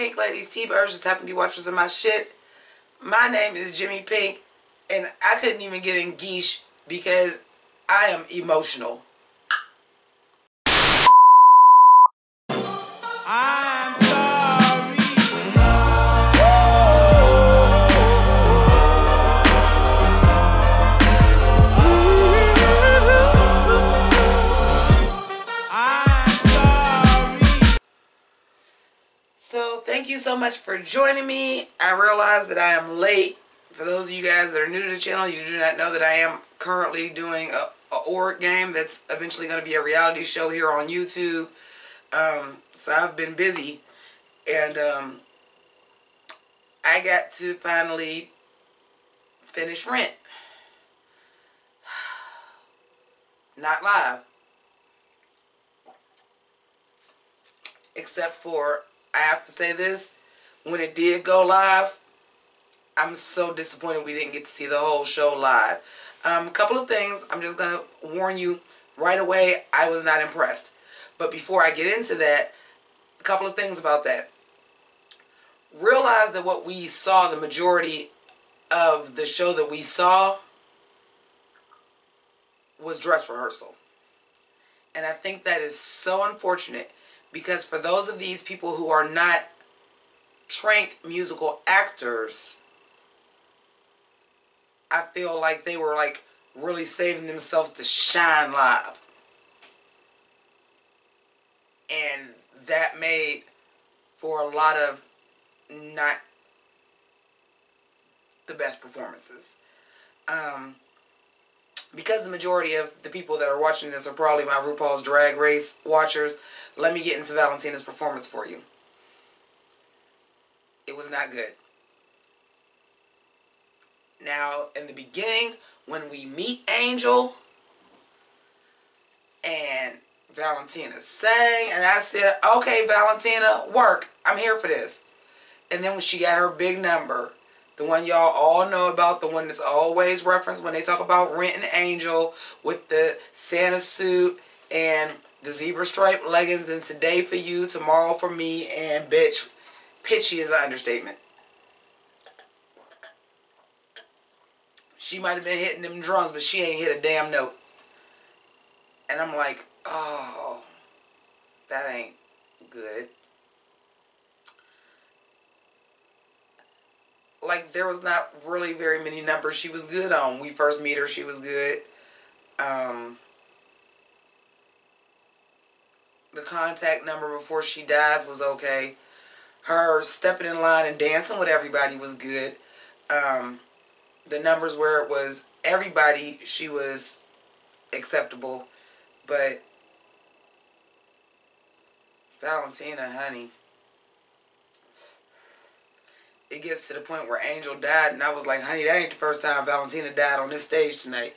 Pink Ladies, T-Birds, just happen to be watchers of my shit. My name is Jimmy Pink, and I couldn't even get in geesh because I am emotional. I'm sorry. I'm sorry. So thank you so much for joining me. I realize that I am late. For those of you guys that are new to the channel, you do not know that I am currently doing a org game that's eventually going to be a reality show here on YouTube. So I've been busy, and I got to finally finish Rent. Not live. Except for, I have to say this, when it did go live, I'm so disappointed we didn't get to see the whole show live. A couple of things, I'm just going to warn you right away, I was not impressed. But before I get into that, a couple of things about that. Realize that what we saw, the majority of the show that we saw, was dress rehearsal. And I think that is so unfortunate, because for those of these people who are not trained musical actors, I feel like they were like really saving themselves to shine live. And that made for a lot of not the best performances. Because the majority of the people that are watching this are probably my RuPaul's Drag Race watchers, let me get into Valentina's performance for you. It was not good. Now, in the beginning, when we meet Angel and Valentina sang, and I said, okay, Valentina, work. I'm here for this. And then when she got her big number, the one y'all all know about, the one that's always referenced when they talk about Rent and Angel, with the Santa suit and the zebra stripe leggings, and today for you, tomorrow for me, and bitch, pitchy is an understatement. She might have been hitting them drums, but she ain't hit a damn note. And I'm like, oh, that ain't good. Like, there was not really very many numbers she was good on. We first meet her, she was good. The contact number before she dies was okay. Her stepping in line and dancing with everybody was good. The numbers where it was everybody, she was acceptable. But Valentina, honey, it gets to the point where Angel died, and I was like, honey, that ain't the first time Valentina died on this stage tonight.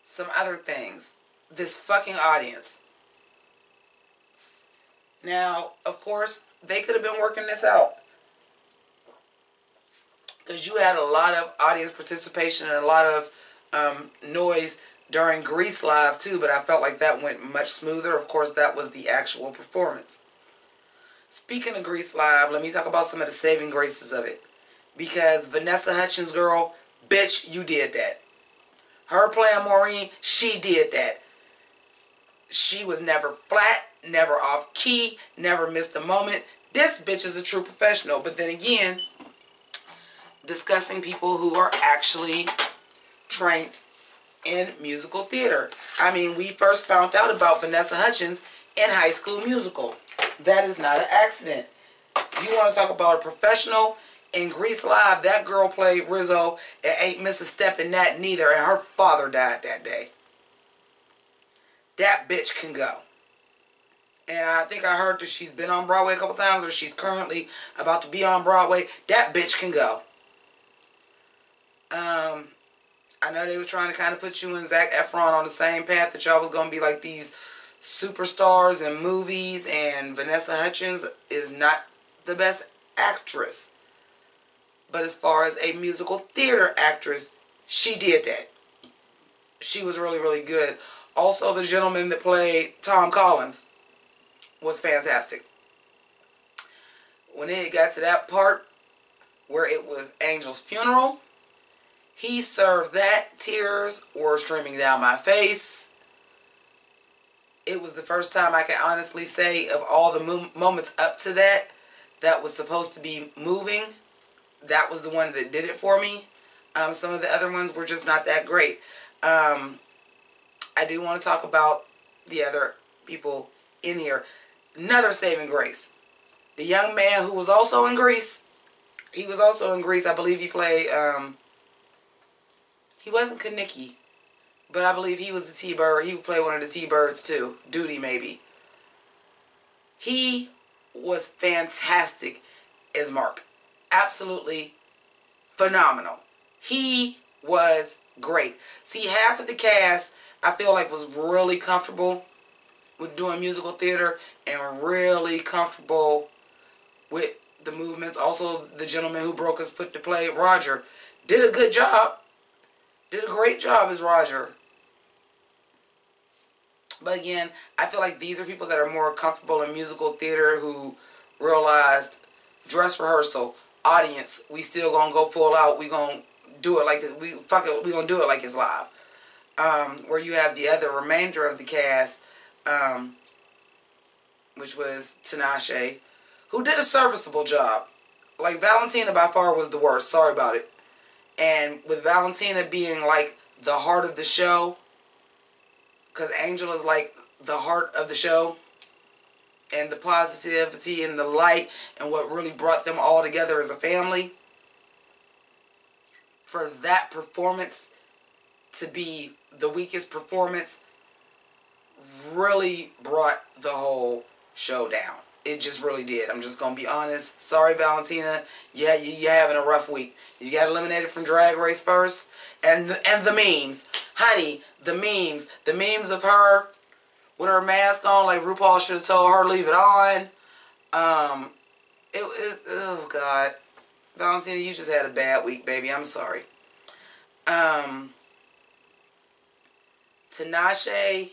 Some other things. This fucking audience. Now, of course, they could have been working this out, because you had a lot of audience participation and a lot of noise during Grease Live too, but I felt like that went much smoother. Of course, that was the actual performance. Speaking of Grease Live, let me talk about some of the saving graces of it. Because Vanessa Hudgens, girl, bitch, you did that. Her playing Maureen, she did that. She was never flat, never off key, never missed a moment. This bitch is a true professional. But then again, discussing people who are actually trained in musical theater. I mean, we first found out about Vanessa Hudgens in High School Musical. That is not an accident. You want to talk about a professional? In Grease Live, that girl played Rizzo and ain't miss a step in that neither, and her father died that day. That bitch can go. And I think I heard that she's been on Broadway a couple times, or she's currently about to be on Broadway. That bitch can go. I know they was trying to kind of put you and Zac Efron on the same path, that y'all was going to be like these superstars in movies, and Vanessa Hudgens is not the best actress. But as far as a musical theater actress, she did that. She was really, really good. Also, the gentleman that played Tom Collins, was fantastic. When it got to that part where it was Angel's funeral, he served that. Tears were streaming down my face. It was the first time I can honestly say of all the moments up to that, that was supposed to be moving, that was the one that did it for me. Some of the other ones were just not that great. I do want to talk about the other people in here. Another saving grace. The young man who was also in Grease. He was also in Grease. I believe he played, he wasn't Kaneki, but I believe he was the T-Bird. He would play one of the T-Birds too. Duty, maybe. He was fantastic as Mark. Absolutely phenomenal. He was great. See, half of the cast, I feel like, was really comfortable with doing musical theater and really comfortable with the movements. Also, the gentleman who broke his foot to play Roger did a good job. Did a great job as Roger. But again, I feel like these are people that are more comfortable in musical theater who realized dress rehearsal, audience, we still gonna go full out. We gonna do it like we gonna do it like it's live. Where you have the other remainder of the cast, which was Tinashe, who did a serviceable job. Like, Valentina by far was the worst. Sorry about it. And with Valentina being like the heart of the show, because Angel is like the heart of the show, and the positivity and the light and what really brought them all together as a family, for that performance to be the weakest performance really brought the whole show down. It just really did. I'm just going to be honest. Sorry, Valentina. Yeah, you're having a rough week. You got eliminated from Drag Race first. And the memes. Honey, the memes. The memes of her with her mask on, like RuPaul should have told her leave it on. Oh, God. Valentina, you just had a bad week, baby. I'm sorry. Tinashe,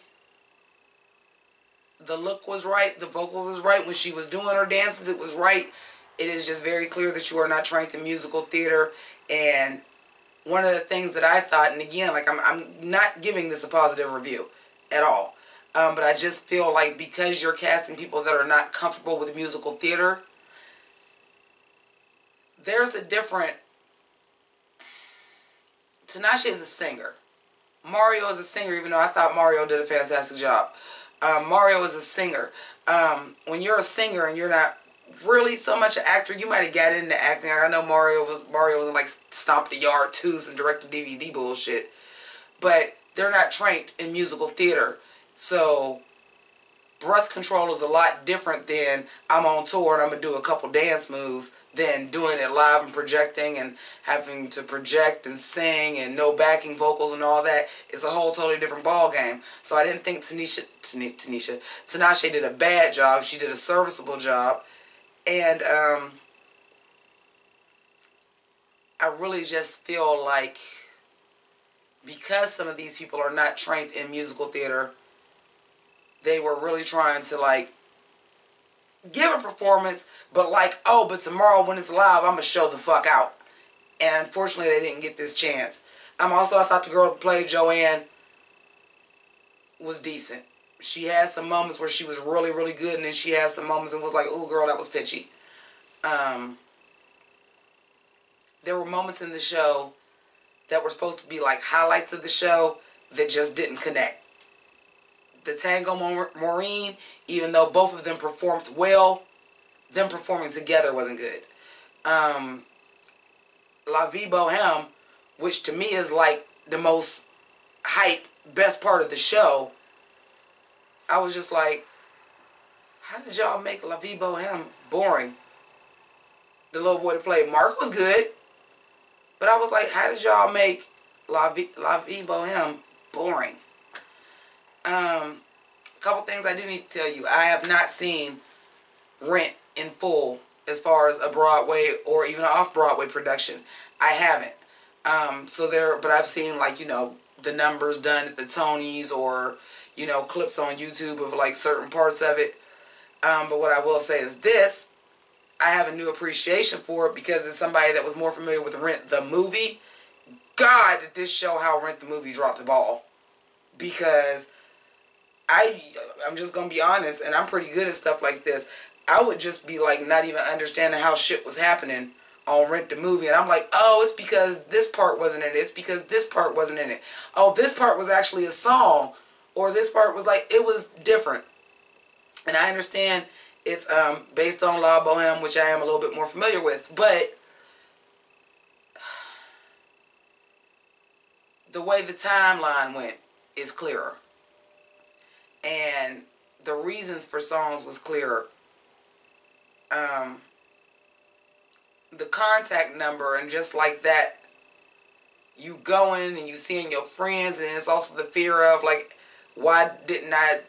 the look was right. The vocal was right. When she was doing her dances, it was right. It is just very clear that you are not trained in musical theater. And one of the things that I thought, and again, like, I'm not giving this a positive review at all. But I just feel like because you're casting people that are not comfortable with musical theater, there's a different... Tinashe is a singer. Mario is a singer, even though I thought Mario did a fantastic job. Mario is a singer. When you're a singer and you're not really so much an actor, you might have got into acting. I know Mario was in like Stomp the Yard 2, some direct-to-DVD bullshit. But they're not trained in musical theater. So breath control is a lot different than I'm on tour and I'm going to do a couple dance moves than doing it live and projecting and having to project and sing and no backing vocals and all that. It's a whole totally different ball game. So I didn't think Tinashe did a bad job. She did a serviceable job. And I really just feel like because some of these people are not trained in musical theater, they were really trying to, like, give a performance, but like, oh, but tomorrow when it's live, I'm going to show the fuck out. And unfortunately, they didn't get this chance. I thought the girl who played Joanne was decent. She had some moments where she was really, really good, and then she had some moments and was like, ooh, girl, that was pitchy. There were moments in the show that were supposed to be like highlights of the show that just didn't connect. The Tango Maureen, even though both of them performed well, them performing together wasn't good. La Vie Boheme, which to me is like the most hype, best part of the show, I was just like, how did y'all make La Vie Boheme boring? The little boy that played Mark was good, but I was like, how did y'all make La Vie Boheme boring? A couple things I do need to tell you. I have not seen Rent in full as far as a Broadway or even an off-Broadway production. I haven't. But I've seen, like, you know, the numbers done at the Tonys or, you know, clips on YouTube of like certain parts of it. But what I will say is this. I have a new appreciation for it because as somebody that was more familiar with Rent the movie, God, did this show how Rent the movie dropped the ball. Because I'm just going to be honest, and I'm pretty good at stuff like this. I would just be like not even understanding how shit was happening on Rent the movie. And I'm like, oh, it's because this part wasn't in it. It's because this part wasn't in it. Oh, this part was actually a song. Or this part was like, it was different. And I understand it's based on La Boheme, which I am a little bit more familiar with. But the way the timeline went is clearer. And the reasons for songs was clearer. The contact number and just like that, you going and you seeing your friends, and it's also the fear of like, why didn't I,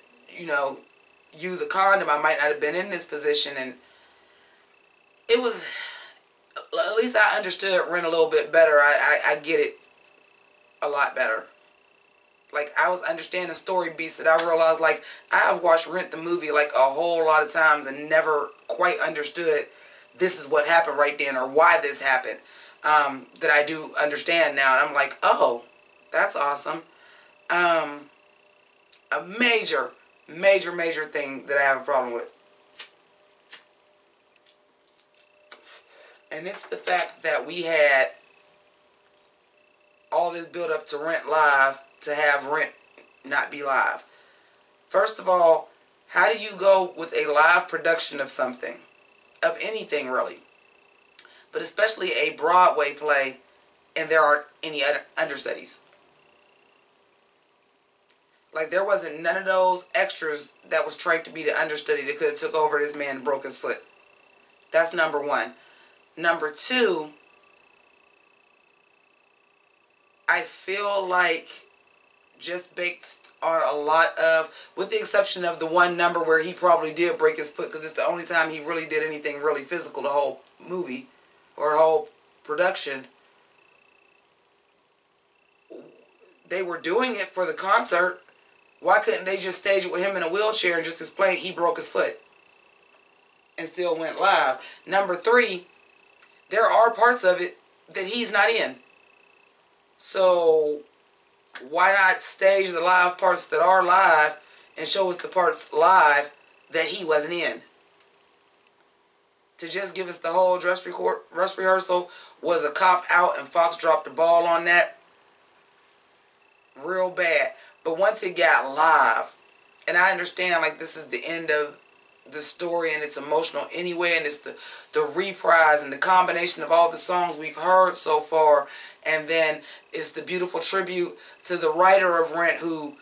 use a condom? I might not have been in this position. And it was, at least I understood Rent a little bit better. I get it a lot better. Like, I was understanding story beats that I realized, like, I have watched Rent the movie, like, a whole lot of times and never quite understood this is what happened right then or why this happened. That I do understand now. And I'm like, oh, that's awesome. A major thing that I have a problem with. And it's the fact that we had all this build up to Rent live to have Rent not be live. First of all, how do you go with a live production of something? Of anything, really. But especially a Broadway play, and there aren't any other understudies. Like, there wasn't none of those extras that was trained to be the understudy that could have took over this man and broke his foot. That's number one. Number two, I feel like just based on a lot of, with the exception of the one number where he probably did break his foot because it's the only time he really did anything really physical the whole movie or whole production. They were doing it for the concert. Why couldn't they just stage it with him in a wheelchair and just explain he broke his foot and still went live? Number three, there are parts of it that he's not in. So why not stage the live parts that are live and show us the parts live that he wasn't in? To just give us the whole dress rehearsal was a cop-out, and Fox dropped the ball on that real bad. But once it got live, and I understand like this is the end of the story and it's emotional anyway, and it's the reprise and the combination of all the songs we've heard so far, and then it's the beautiful tribute to the writer of Rent who,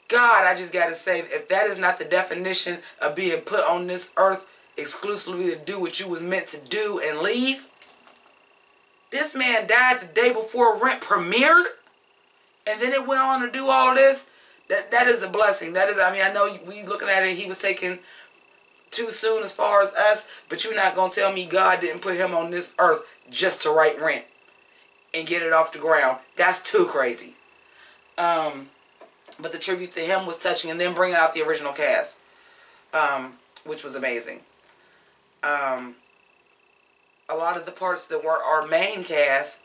God, I just gotta say, if that is not the definition of being put on this earth exclusively to do what you was meant to do and leave. This man died the day before Rent premiered, and then it went on to do all of this. That is a blessing. That is, I mean, I know we looking at it, he was taken too soon as far as us, but you're not going to tell me God didn't put him on this earth just to write Rent and get it off the ground. That's too crazy. But the tribute to him was touching, and then bringing out the original cast, which was amazing. A lot of the parts that weren't our main cast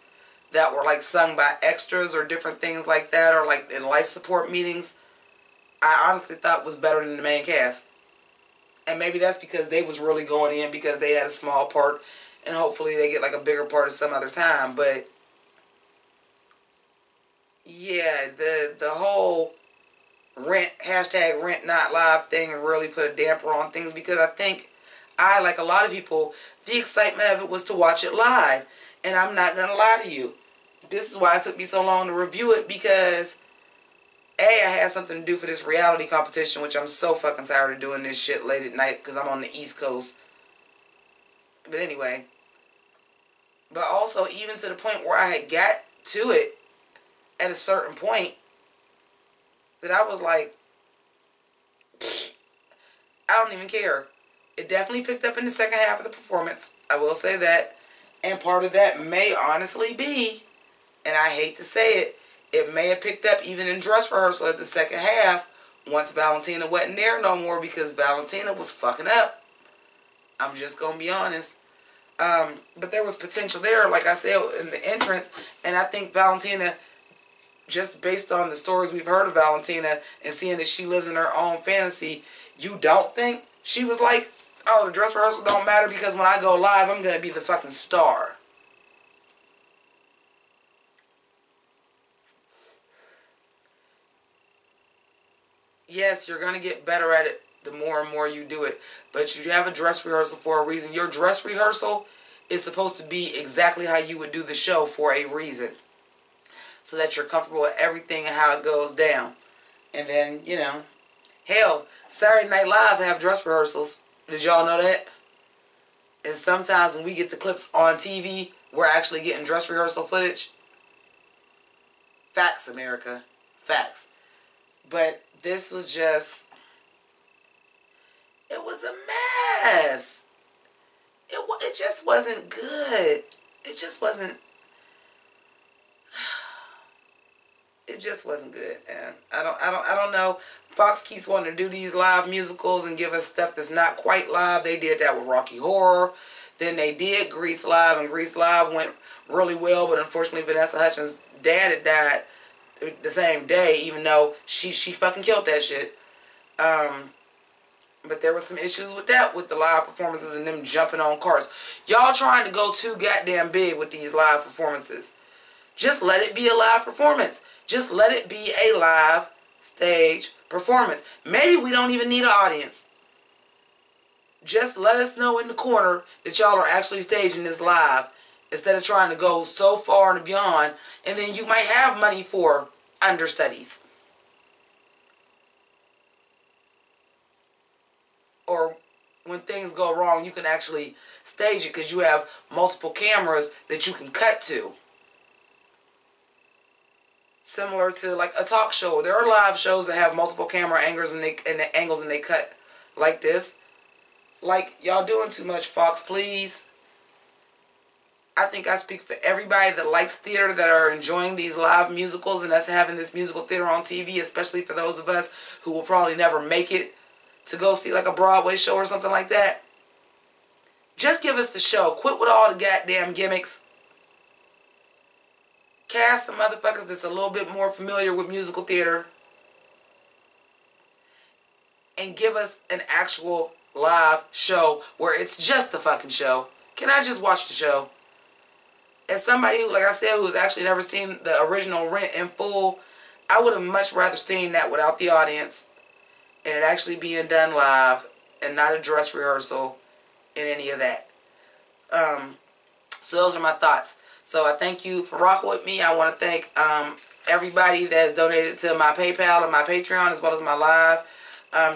that were like sung by extras or different things like that, or like in life support meetings, I honestly thought was better than the main cast. And maybe that's because they was really going in because they had a small part, and hopefully they get like a bigger part at some other time. But yeah, the whole Rent, hashtag Rent Not Live thing really put a damper on things, because I think I, like a lot of people, the excitement of it was to watch it live. And I'm not going to lie to you. This is why it took me so long to review it, because A, I had something to do for this reality competition, which I'm so fucking tired of doing this shit late at night because I'm on the East Coast. But anyway. But also, even to the point where I had got to it at a certain point, that I was like, I don't even care. It definitely picked up in the second half of the performance. I will say that. And part of that may honestly be, and I hate to say it, it may have picked up even in dress rehearsal at the second half once Valentina wasn't there no more because Valentina was fucking up. I'm just going to be honest. But there was potential there, like I said, in the entrance. And I think Valentina, just based on the stories we've heard of Valentina and seeing that she lives in her own fantasy, you don't think she was like, oh, the dress rehearsal don't matter because when I go live, I'm going to be the fucking star. Yes, you're going to get better at it the more and more you do it. But you have a dress rehearsal for a reason. Your dress rehearsal is supposed to be exactly how you would do the show for a reason. So that you're comfortable with everything and how it goes down. And then, you know, hell, Saturday Night Live have dress rehearsals. Did y'all know that? And sometimes when we get the clips on TV, we're actually getting dress rehearsal footage. Facts, America. Facts. But this was just, it was a mess. It just wasn't good. It just wasn't good, man. I don't know. Fox keeps wanting to do these live musicals and give us stuff that's not quite live. They did that with Rocky Horror. Then they did Grease Live, and Grease Live went really well, but unfortunately Vanessa Hudgens' dad had died the same day, even though she fucking killed that shit. But there was some issues with that, with the live performances and them jumping on cars. Y'all trying to go too goddamn big with these live performances. Just let it be a live performance. Just let it be a live stage performance. Maybe we don't even need an audience. Just let us know in the corner that y'all are actually staging this live instead of trying to go so far and beyond, and then you might have money for understudies. Or when things go wrong, you can actually stage it because you have multiple cameras that you can cut to. Similar to like a talk show. There are live shows that have multiple camera angles and they cut like this. Like, y'all doing too much, Fox, please. I think I speak for everybody that likes theater, that are enjoying these live musicals and us having this musical theater on TV, especially for those of us who will probably never make it to go see like a Broadway show or something like that. Just give us the show. Quit with all the goddamn gimmicks. Cast some motherfuckers that's a little bit more familiar with musical theater. And give us an actual live show where it's just the fucking show. Can I just watch the show? As somebody who, like I said, who's actually never seen the original Rent in full, I would have much rather seen that without the audience and it actually being done live and not a dress rehearsal and any of that. So those are my thoughts. So I thank you for rocking with me. I want to thank everybody that has donated to my PayPal and my Patreon as well as my live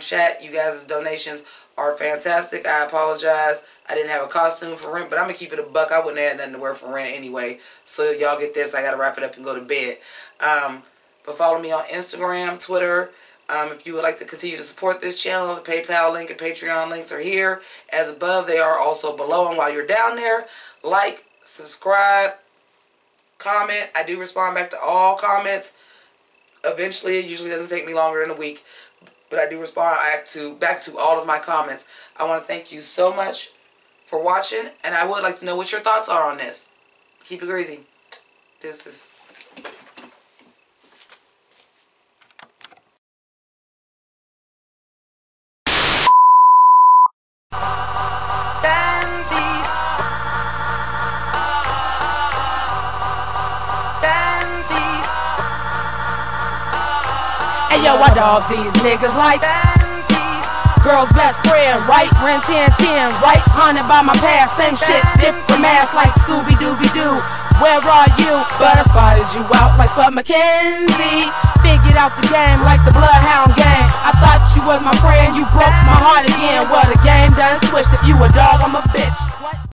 chat. You guys' donations are fantastic. I apologize. I didn't have a costume for Rent, but I'm going to keep it a buck. I wouldn't have had nothing to wear for Rent anyway. So y'all get this. I got to wrap it up and go to bed. But follow me on Instagram, Twitter. If you would like to continue to support this channel, the PayPal link and Patreon links are here. As above, they are also below. And while you're down there, like, subscribe, comment. I do respond back to all comments. Eventually, it usually doesn't take me longer than a week. But I do respond back to all of my comments. I want to thank you so much for watching. And I would like to know what your thoughts are on this. Keep it greasy. Deuces. Yo, I dog these niggas like girl's best friend, right? Rent 10, right? Haunted by my past, same shit, different mask like Scooby-Dooby-Doo. Where are you? But I spotted you out like Spud McKenzie. Figured out the game like the Bloodhound game. I thought you was my friend, you broke my heart again. Well, the game done switched. If you a dog, I'm a bitch. What?